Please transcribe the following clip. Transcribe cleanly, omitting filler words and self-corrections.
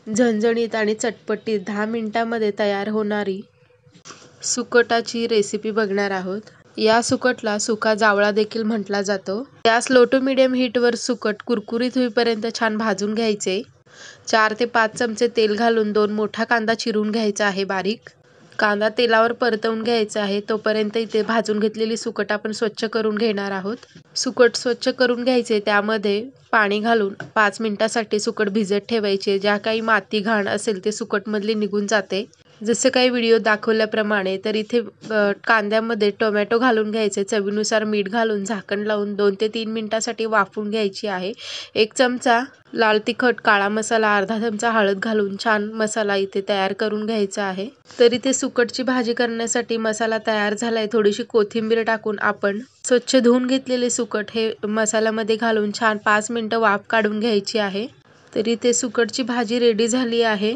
झणझणीत आणि चटपटीत 10 मिनिटांमध्ये तयार होणारी सुकटाची रेसिपी बघणार आहोत। या सुकटला सुका जावळा देखील म्हटला जातो। गॅस लो टू मीडियम हीटवर सुकट कुरकुरीत होईपर्यंत छान भाजून घ्यायचे। 4 ते 5 चमचे तेल घालून 2 मोठा कांदा चिरून घ्यायचा आहे बारीक। कांदा तेलावर परतवून घ्यायचा आहे। तोपर्यंत इथे भाजून घेतलेली सुकट आपण स्वच्छ करून घेणार आहोत। सुकट स्वच्छ करून घ्यायचे, त्यामध्ये पाणी घालून 5 मिनिटांसाठी सुकट भिजत ठेवायचे। ज्या काही माती घाण असेल ते सुकटमधली निघून जाते। जसं काही व्हिडिओ दाखवल्याप्रमाणे तर इथे कांद्यामध्ये टोमॅटो घालून घ्यायचे, चवीनुसार मीठ घालून झाकण लावून 2 ते 3 मिनिटांसाठी वाफवून घ्यायची आहे। 1 चमचा लाल तिखट, काळा मसाला, अर्धा चमचा हळद घालून छान मसाला इथे तयार करून घ्यायचा आहे। तर इथे सुकटची भाजी करण्यासाठी मसाला तयार झालाय। थोडीशी कोथिंबीर टाकून आपण स्वच्छ धुवून घेतलेले सुकट हे मसाल्यामध्ये घालून छान 5 मिनिटं वाफ काढून घ्यायची आहे। तर इथे सुकटची भाजी रेडी झाली आहे।